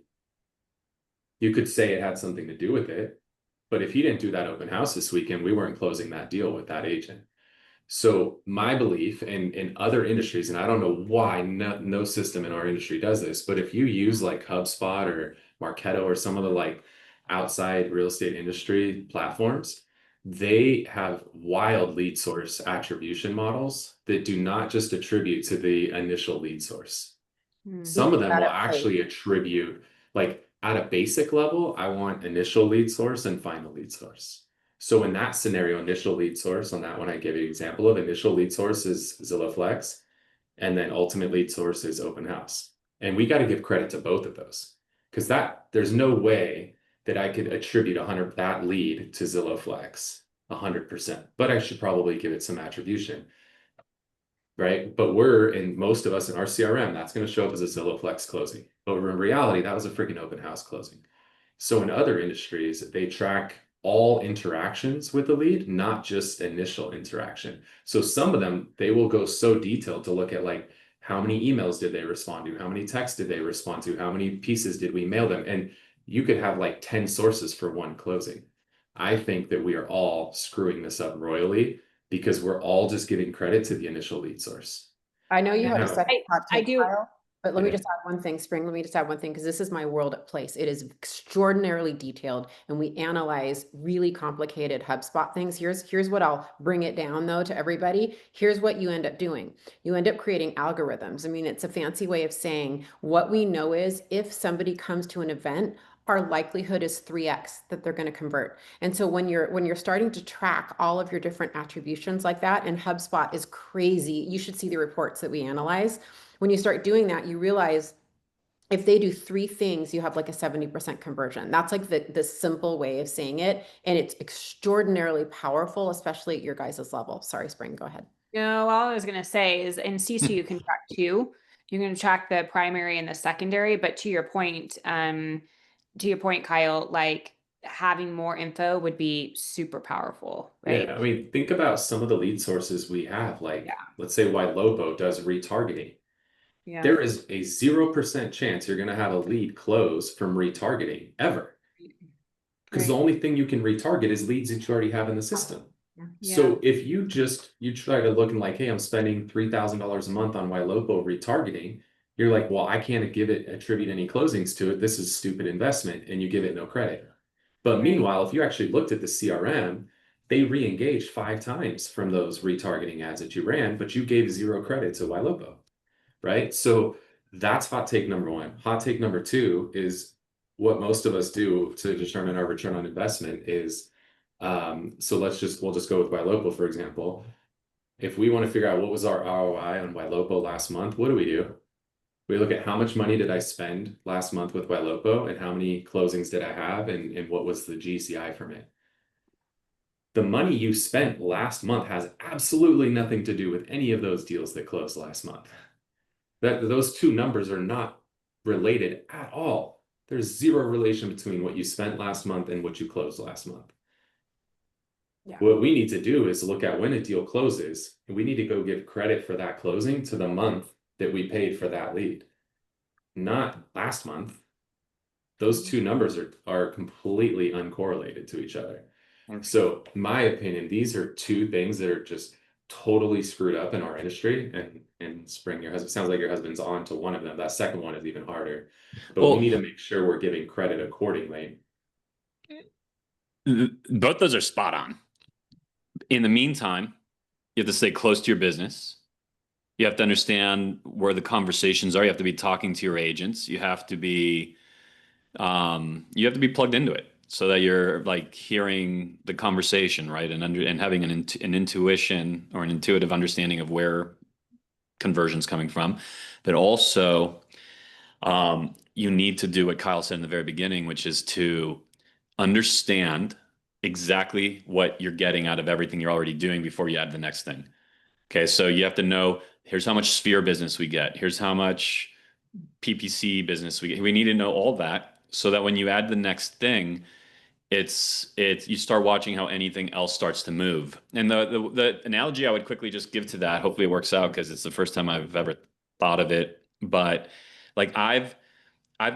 You could say it had something to do with it, but if he didn't do that open house this weekend, we weren't closing that deal with that agent. So my belief in other industries, and I don't know why no system in our industry does this, but if you use like HubSpot or Marketo or some of the outside real estate industry platforms, they have wild lead source attribution models that do not just attribute to the initial lead source. Some of them will actually attribute, at a basic level, I want initial lead source and final lead source. So in that scenario, initial lead source, on that one I gave you an example of, initial lead source is Zillow Flex, and then ultimate lead source is open house. And we got to give credit to both of those, because there's no way that I could attribute that lead to Zillow Flex 100%, but I should probably give it some attribution, right? But most of us in our CRM, that's going to show up as a Zillow Flex closing. But in reality, that was a freaking open house closing. So in other industries, they track all interactions with the lead, not just initial interaction. So some of them, they will go so detailed to look at how many emails did they respond to? How many texts did they respond to? How many pieces did we mail them? And you could have 10 sources for one closing. I think that we are all screwing this up royally because we're all just giving credit to the initial lead source. I know you had a second hot I take, do. Kyle, but let me Yeah. just add one thing, Spring. Let me just add one thing, because this is my world at place. It is extraordinarily detailed, and we analyze really complicated HubSpot things. Here's what I'll bring it down, though, to everybody. Here's what you end up doing. You end up creating algorithms. I mean, it's a fancy way of saying what we know is if somebody comes to an event, our likelihood is 3x that they're going to convert. And so when you're starting to track all of your different attributions like that, and HubSpot is crazy, you should see the reports that we analyze. When you start doing that, you realize if they do 3 things, you have a 70% conversion. That's the simple way of saying it. And it's extraordinarily powerful, especially at your guys' level. Sorry, Spring, go ahead. No, all I was gonna say is in C2 you can track two. You can track the primary and the secondary, but to your point, Kyle, like having more info would be super powerful, Yeah, right? I mean, think about some of the lead sources we have. Yeah, Like, let's say Lobo does retargeting. yeah. There is a 0% chance you're going to have a lead close from retargeting ever. Because the Right. only thing you can retarget is leads that you already have in the system. Yeah. So if you try to look and like, hey, I'm spending $3,000 a month on Lobo retargeting, you're like, well, I can't attribute any closings to it. This is stupid investment, and you give it no credit. But Right. meanwhile, if you actually looked at the CRM, they re-engaged 5 times from those retargeting ads that you ran, but you gave 0 credit to Lobo, right? So that's hot take number one. Hot take number two is what most of us do to determine our return on investment is, so we'll just go with Lobo, for example. If we want to figure out what was our ROI on Lobo last month, what do? We look at how much money did I spend last month with Lobo and how many closings did I have and what was the GCI from it. The money you spent last month has absolutely nothing to do with any of those deals that closed last month. Those two numbers are not related at all. There's zero relation between what you spent last month and what you closed last month. Yeah. What we need to do is look at when a deal closes, and we need to go give credit for that closing to the month that we paid for that lead, not last month. Those two numbers are completely uncorrelated to each other. Okay. So, in my opinion, these are two things that are just totally screwed up in our industry. And Spring, your husband sounds like your husband's on to one of them. That second one is even harder. But we Well, need to make sure we're giving credit accordingly. both those are spot on. In the meantime, you have to stay close to your business. You have to understand where the conversations are. You have to be talking to your agents. You have to be plugged into it so that you're like hearing the conversation, right? And having an intuition or an intuitive understanding of where conversion's coming from. But also, you need to do what Kyle said in the very beginning, which is to understand exactly what you're getting out of everything you're already doing before you add the next thing. Okay, so you have to know, here's how much Sphere business we get. Here's how much PPC business we get. We need to know all that so that when you add the next thing, it's you start watching how anything else starts to move. And the analogy I would quickly just give to that, hopefully it works out because it's the first time I've ever thought of it, but like I've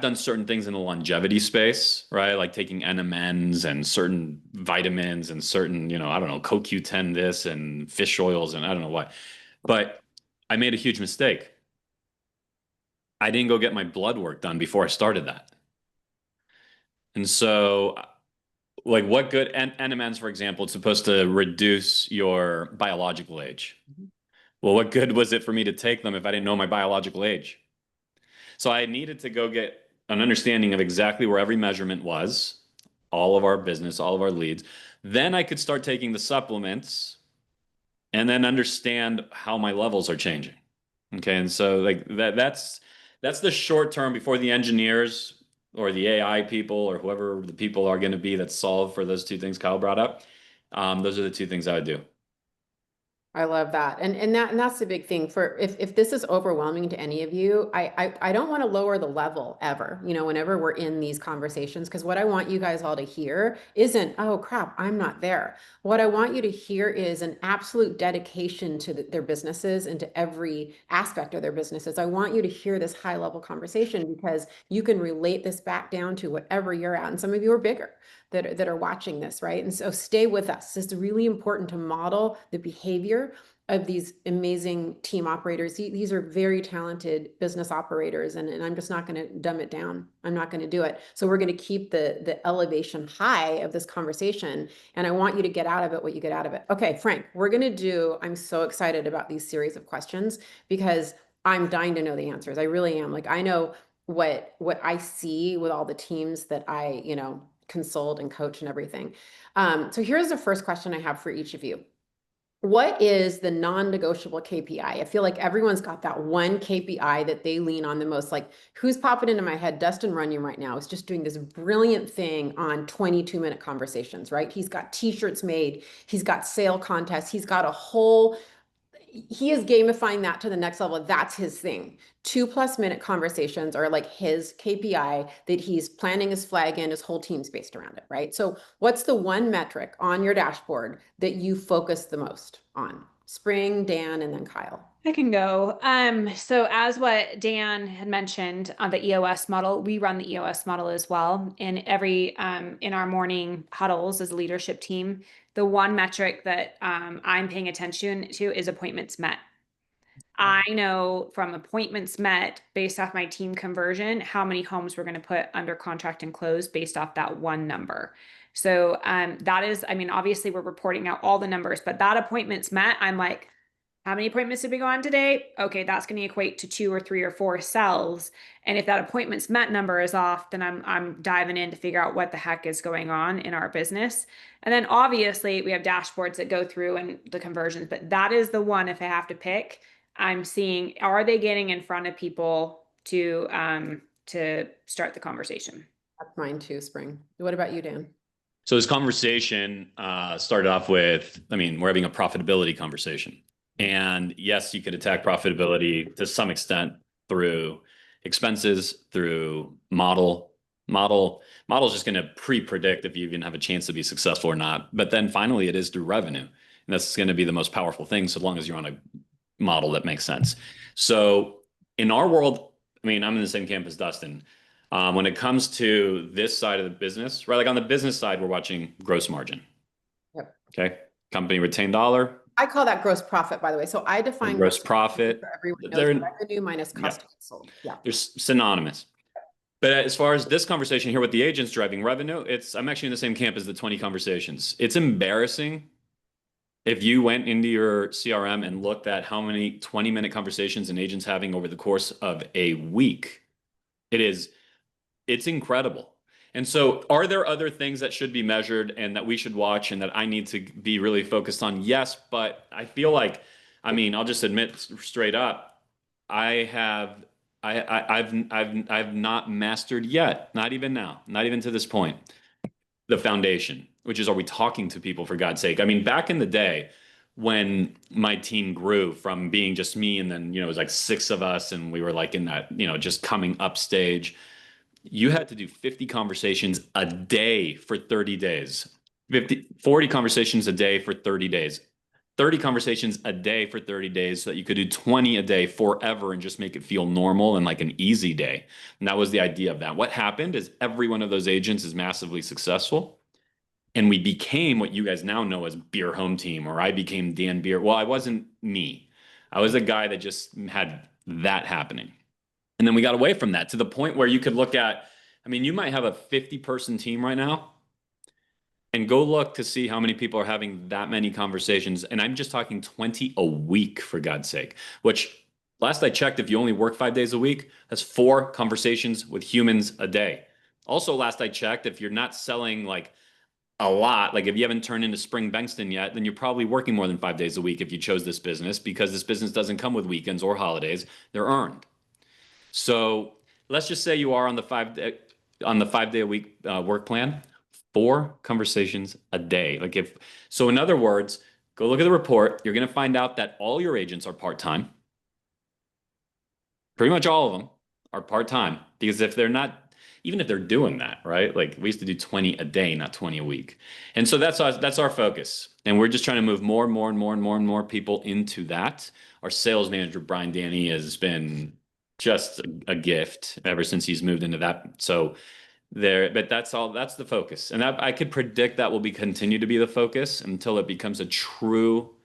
done certain things in the longevity space, right? Like taking NMNs and certain vitamins and certain, I don't know, CoQ10 this and fish oils and I don't know what. But I made a huge mistake. I didn't go get my blood work done before I started that. And so, like, what good NMNs, for example, it's supposed to reduce your biological age. Well, what good was it for me to take them if I didn't know my biological age? So I needed to go get an understanding of exactly where every measurement was, all of our business, all of our leads. Then I could start taking the supplements and then understand how my levels are changing. Okay. And so like that's the short term before the engineers or the AI people or whoever the people are going to be that solve for those two things Kyle brought up. Those are the two things I would do. I love that. And that's the big thing for if this is overwhelming to any of you, I don't want to lower the level ever, whenever we're in these conversations, because what I want you guys all to hear isn't, oh crap, I'm not there. What I want you to hear is an absolute dedication to their businesses and to every aspect of their businesses. I want you to hear this high level conversation because you can relate this back down to whatever you're at. And some of you are bigger that are watching this, right? And so stay with us. It's really important to model the behavior of these amazing team operators. These are very talented business operators, and I'm just not going to dumb it down. I'm not going to do it. So we're going to keep the elevation high of this conversation, and I want you to get out of it what you get out of it. Okay, Frank, I'm so excited about these series of questions because I'm dying to know the answers. I really am. Like, I know what I see with all the teams that I, consult and coach and everything. So here's the first question I have for each of you. What is the non-negotiable KPI? I feel like everyone's got that one KPI that they lean on the most. Like, who's popping into my head? Dustin Runyon right now is just doing this brilliant thing on 22-minute conversations, right? He's got t-shirts made. He's got sale contests. He's got a whole he is gamifying that to the next level. That's his thing. 2+ minute conversations are like his KPI that he's planning his flag in, his whole team's based around it, right? So what's the one metric on your dashboard that you focus the most on? Spring, Dan, and then Kyle. I can go. So as what Dan had mentioned on the EOS model, we run the EOS model as well. And in our morning huddles as a leadership team, the one metric that I'm paying attention to is appointments met. I know from appointments met based off my team conversion, how many homes we're going to put under contract and close based off that one number. So that is, I mean, obviously we're reporting out all the numbers, but that appointments met, I'm like, how many appointments did we go on today? Okay, that's going to equate to 2 or 3 or 4 cells. And if that appointments met number is off, then I'm diving in to figure out what the heck is going on in our business. And then obviously we have dashboards that go through and the conversions, but that is the one, if I have to pick, I'm seeing, are they getting in front of people to start the conversation? That's mine too, Spring. What about you, Dan? So this conversation started off with, I mean, we're having a profitability conversation. And yes, you could attack profitability to some extent through expenses, through model. Model is just going to pre-predict if you even have a chance to be successful or not. But then finally, it is through revenue. And that's going to be the most powerful thing, so long as you're on a model that makes sense. So in our world, I mean, I'm in the same camp as Dustin. When it comes to this side of the business, right? Like on the business side, we're watching gross margin. Yep. Okay. Company retained dollar. I call that gross profit, by the way. So I define gross profit for everyone knows they're revenue minus cost of goods sold. Yeah. They're synonymous. But as far as this conversation here with the agents driving revenue, I'm actually in the same camp as the 20 conversations. It's embarrassing if you went into your CRM and looked at how many 20-minute conversations an agent's having over the course of a week. It's incredible. And so are there other things that should be measured and that we should watch and that I need to be really focused on? Yes, but I feel like, I mean, I'll just admit straight up, I've not mastered yet, not even now, not even to this point, the foundation, which is, are we talking to people, for God's sake? I mean, back in the day when my team grew from being just me and then, it was like 6 of us and we were like in that, just coming up stage, you had to do 50 conversations a day for 30 days, 40 conversations a day for 30 days, 30 conversations a day for 30 days so that you could do 20 a day forever and just make it feel normal and like an easy day. And that was the idea of that. What happened is every one of those agents is massively successful. And we became what you guys now know as Beer Home Team, or I became Dan Beer. Well, I wasn't me. I was a guy that just had that happening. And then we got away from that to the point where you could look at, I mean, you might have a 50-person team right now and go look to see how many people are having that many conversations. And I'm just talking 20 a week, for God's sake, which last I checked, if you only work 5 days a week, that's 4 conversations with humans a day. Also, last I checked, if you're not selling like a lot, like if you haven't turned into Spring Bankston yet, then you're probably working more than 5 days a week if you chose this business, because this business doesn't come with weekends or holidays. They're earned. So let's just say you are on the 5-day a week work plan, 4 conversations a day. So in other words, go look at the report. You're going to find out that all your agents are part-time. Pretty much all of them are part-time, because if they're not, even if they're doing that, right? Like we used to do 20 a day, not 20 a week. And so that's our focus. And we're just trying to move more and more and more and more and more people into that. Our sales manager, Brian Danny, has been just a gift ever since he's moved into that. So but that's the focus. And I could predict that will continue to be the focus until it becomes a true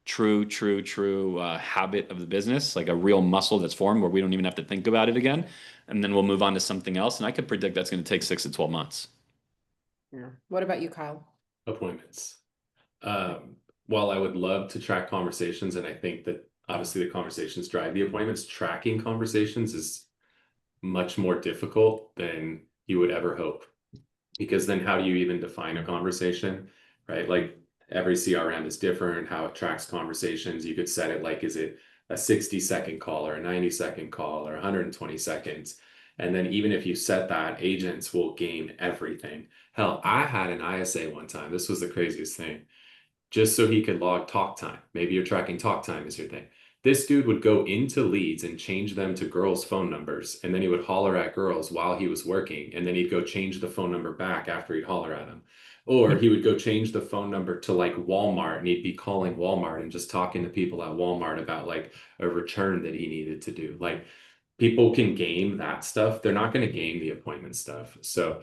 habit of the business, like a real muscle that's formed where we don't even have to think about it again. And then we'll move on to something else. And I could predict that's going to take 6 to 12 months. Yeah. What about you, Kyle? Appointments. While I would love to track conversations, and I think that obviously the conversations drive the appointments, tracking conversations is much more difficult than you would ever hope. Because then how do you even define a conversation, right? Like every CRM is different, how it tracks conversations. You could set it like, is it a 60-second call or a 90-second call or 120 seconds? And then even if you set that, agents will game everything. Hell, I had an ISA one time. This was the craziest thing. just so he could log talk time. Maybe you're tracking talk time as your thing. This dude would go into leads and change them to girls' phone numbers, and then he would holler at girls while he was working, and then he'd go change the phone number back after he'd holler at them. Or he would go change the phone number to like Walmart, and he'd be calling Walmart and just talking to people at Walmart about like a return that he needed to do. Like people can game that stuff. They're not going to game the appointment stuff. So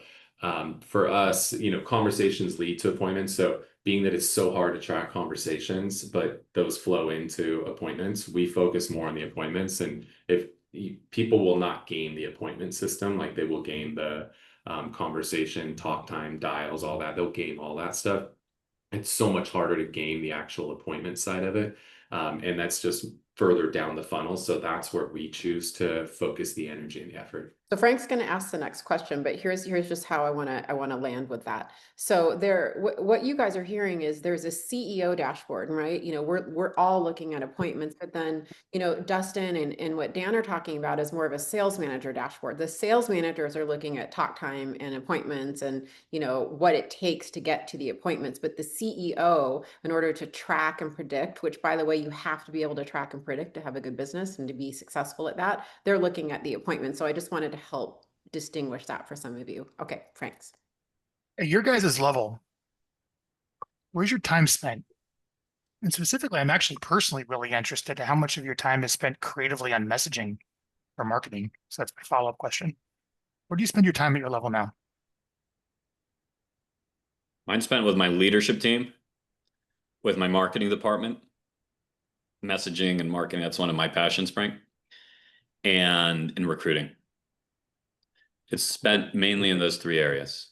for us, conversations lead to appointments. So being that it's so hard to track conversations, but those flow into appointments, we focus more on the appointments. And if people will not game the appointment system, like they will game the conversation, talk time, dials, all that, they'll game all that stuff. It's so much harder to game the actual appointment side of it. And that's just further down the funnel. So that's where we choose to focus the energy and the effort. So Frank's going to ask the next question, but here's just how I want to land with that. So what you guys are hearing is there's a CEO dashboard, right? We're all looking at appointments, but then Dustin and what Dan are talking about is more of a sales manager dashboard. The sales managers are looking at talk time and appointments and what it takes to get to the appointments. But the CEO, in order to track and predict, which by the way, you have to be able to track and predict to have a good business and to be successful at that, they're looking at the appointment. So I just wanted to help distinguish that for some of you. Okay, Frank's. At your guys' level, where's your time spent? And specifically, I'm actually personally really interested in how much of your time is spent creatively on messaging or marketing. So that's my follow-up question. Where do you spend your time at your level now? Mine spent with my leadership team, with my marketing department, messaging and marketing. That's one of my passions, Frank, and in recruiting. It's spent mainly in those three areas.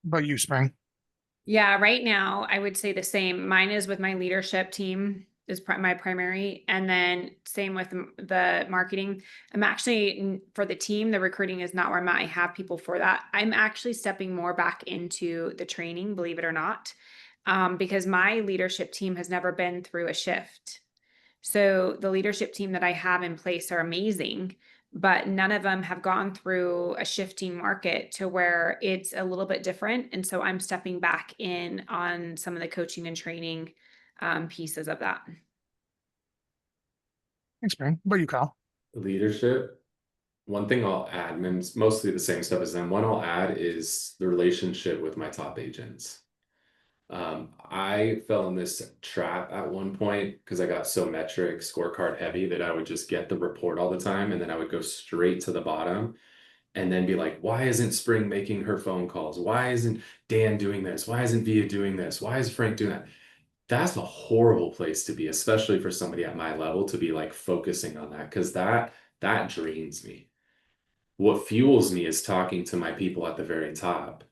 What about you, Spring? Yeah, right now I would say the same. Mine is with my leadership team is my primary, and then same with the marketing. I'm actually for the team, the recruiting is not where I'm at. I have people for that. I'm actually stepping more back into the training, believe it or not, because my leadership team has never been through a shift. So the leadership team that I have in place are amazing, but none of them have gone through a shifting market to where it's a little bit different. And so I'm stepping back in on some of the coaching and training pieces of that. Thanks, Spring. What about you, Kyle? Leadership. One thing I'll add, and it's mostly the same stuff as them. One I'll add is the relationship with my top agents. I fell in this trap at one point because I got so metric scorecard heavy that I would just get the report all the time, and then I would go straight to the bottom and then be like, why isn't Spring making her phone calls? Why isn't Dan doing this? Why isn't Vija doing this? Why is Frank doing that? That's a horrible place to be, especially for somebody at my level to be like focusing on that, because that drains me. What fuels me is talking to my people at the very top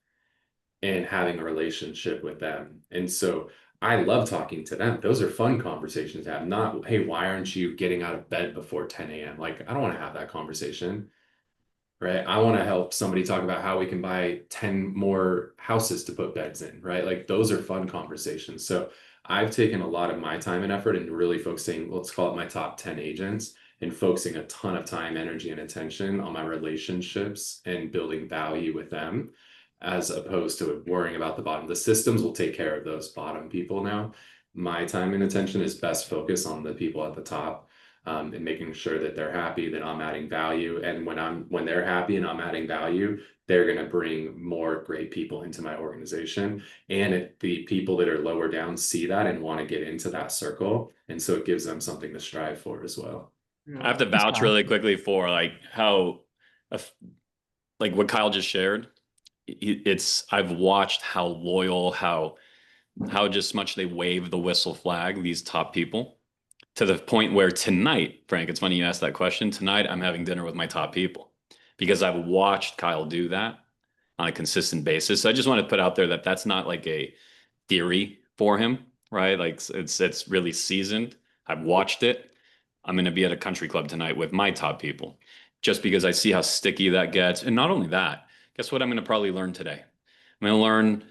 and having a relationship with them. And so I love talking to them. Those are fun conversations to have. Not, hey, why aren't you getting out of bed before 10 a.m.? Like, I don't want to have that conversation, right? I want to help somebody talk about how we can buy 10 more houses to put beds in, right? Like, those are fun conversations. So I've taken a lot of my time and effort and really focusing, let's call it my top 10 agents, and focusing a ton of time, energy, and attention on my relationships and building value with them, as opposed to worrying about the bottom. The systems will take care of those bottom people now. My time and attention is best focused on the people at the top, and making sure that they're happy, that I'm adding value. And when they're happy and I'm adding value, they're going to bring more great people into my organization. And if the people that are lower down see that and want to get into that circle, and so it gives them something to strive for as well. I have to vouch really quickly for like how, like what Kyle just shared. I've watched how loyal, how just much they wave the whistle flag, these top people, to the point where tonight, Frank, it's funny you asked that question. Tonight, I'm having dinner with my top people because I've watched Kyle do that on a consistent basis. So I just want to put out there that that's not like a theory for him, right? Like it's really seasoned. I've watched it. I'm going to be at a country club tonight with my top people just because I see how sticky that gets. And not only that, guess what I'm going to probably learn today? I'm going to learn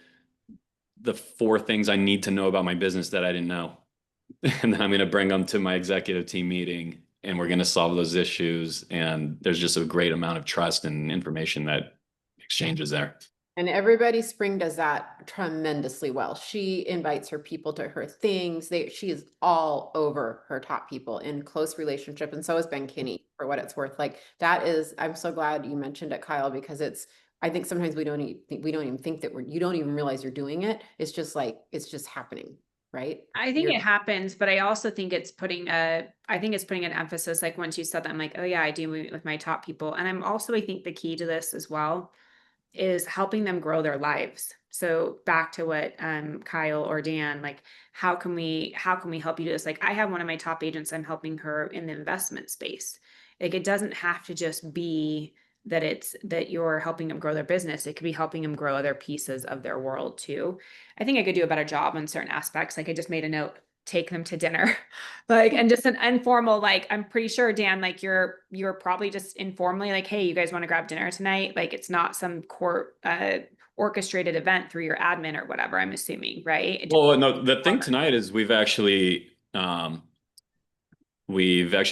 the 4 things I need to know about my business that I didn't know. And then I'm going to bring them to my executive team meeting and we're going to solve those issues. And there's just a great amount of trust and information that exchanges there. And everybody Spring does that tremendously well. She invites her people to her things. She is all over her top people in close relationship. And so is Ben Kinney, for what it's worth. Like that is, I'm so glad you mentioned it, Kyle, because I think sometimes we don't even think that you don't even realize you're doing it. It's just like, it's just happening, right? I think it happens, but I also think it's putting an emphasis, like once you said that, I'm like, oh yeah, I do meet with my top people. And I think the key to this as well is helping them grow their lives. So back to what Kyle or Dan, like how can we help you do this? Like I have one of my top agents, I'm helping her in the investment space. Like it doesn't have to just be that you're helping them grow their business. It could be helping them grow other pieces of their world too. I think I could do a better job on certain aspects. Like I just made a note, take them to dinner, like, and just an informal, like, I'm pretty sure Dan, like you're probably just informally like, hey, you guys want to grab dinner tonight? Like it's not some orchestrated event through your admin or whatever, I'm assuming, right? Well, no, the thing tonight is we've actually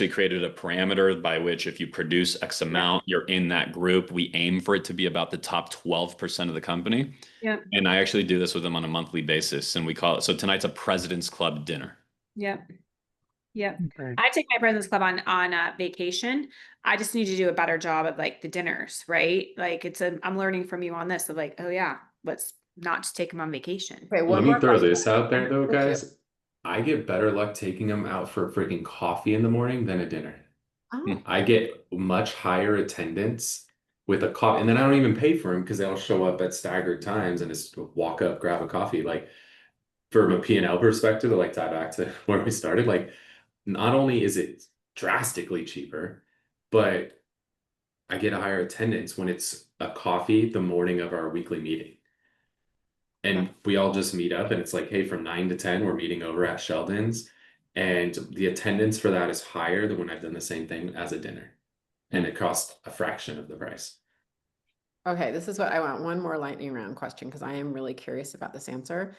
created a parameter by which if you produce X amount, you're in that group. We aim for it to be about the top 12% of the company. Yeah. And I actually do this with them on a monthly basis. And we call it, so tonight's a President's Club dinner. Yeah. Yeah. Great. I take my President's Club on vacation. I just need to do a better job of like the dinners, right? Like I'm learning from you on this of like, oh yeah, let's not just take them on vacation. Okay, Let me throw this out there though, Thank you. guys. I get better luck taking them out for freaking coffee in the morning than a dinner. Oh, I get much higher attendance with a coffee, and then I don't even pay for them because they'll show up at staggered times and just walk up, grab a coffee. Like from a P&L perspective, to like tie back to where we started, like not only is it drastically cheaper, but I get a higher attendance when it's a coffee the morning of our weekly meeting. And we all just meet up and it's like, hey, from 9 to 10, we're meeting over at Sheldon's. And the attendance for that is higher than when I've done the same thing as a dinner. And it costs a fraction of the price. okay, this is what I want. One more lightning round question, because I am really curious about this answer.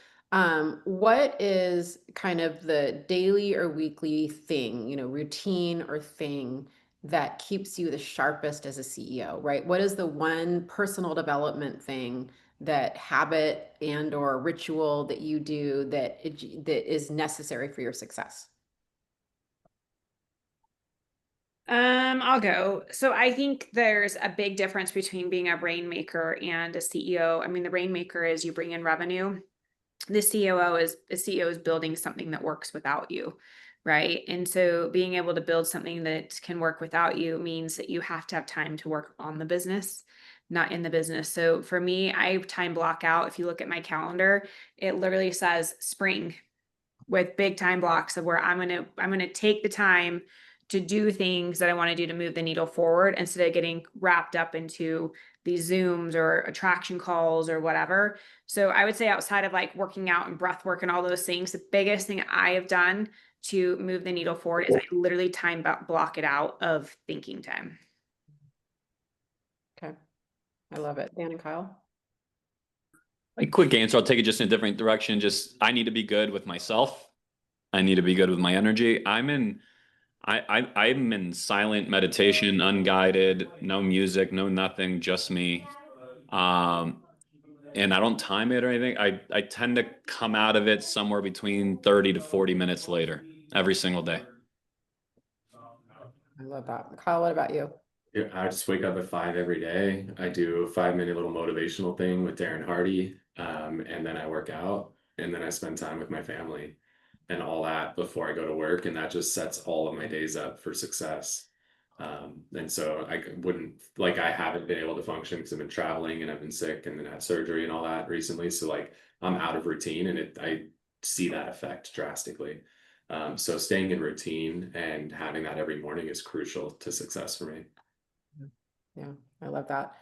What is kind of the daily or weekly thing, routine or thing that keeps you the sharpest as a CEO, right? What is the one personal development thing, that habit and or ritual that you do that is necessary for your success? I'll go. So I think there's a big difference between being a rainmaker and a CEO. I mean, the rainmaker is you bring in revenue. The CEO is building something that works without you, right? And so being able to build something that can work without you means that you have to have time to work on the business, not in the business. So for me, I time block out. If you look at my calendar, it literally says spring with big time blocks of where I'm going to take the time to do things that I want to do to move the needle forward instead of getting wrapped up into these Zooms or attraction calls or whatever. So I would say outside of like working out and breath work and all those things, the biggest thing I have done to move the needle forward is I literally time block it out of thinking time. Okay. I love it. Dan and Kyle? A quick answer. I'll take it just in a different direction. Just, I need to be good with myself. I need to be good with my energy. I'm in silent meditation, unguided, no music, no nothing, just me. And I don't time it or anything. I tend to come out of it somewhere between 30 to 40 minutes later every single day. I love that. Kyle, what about you? Yeah, I just wake up at 5 every day. I do a 5-minute little motivational thing with Darren Hardy. And then I work out and then I spend time with my family and all that before I go to work. And that just sets all of my days up for success. And so I haven't been able to function because I've been traveling and I've been sick and then had surgery and all that recently. So like I'm out of routine and I see that effect drastically. So staying in routine and having that every morning is crucial to success for me. Yeah, I love that.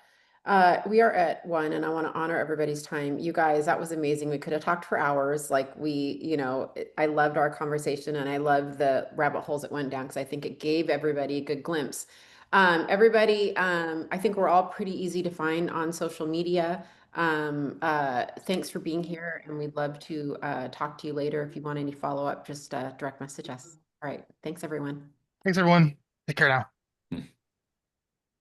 We are at 1 and I want to honor everybody's time. You guys, that was amazing. We could have talked for hours. Like I loved our conversation and I loved the rabbit holes it went down because I think it gave everybody a good glimpse. Everybody, I think we're all pretty easy to find on social media. Thanks for being here and we'd love to talk to you later. If you want any follow-up, just direct message us. All right. Thanks, everyone. Thanks, everyone. Take care now.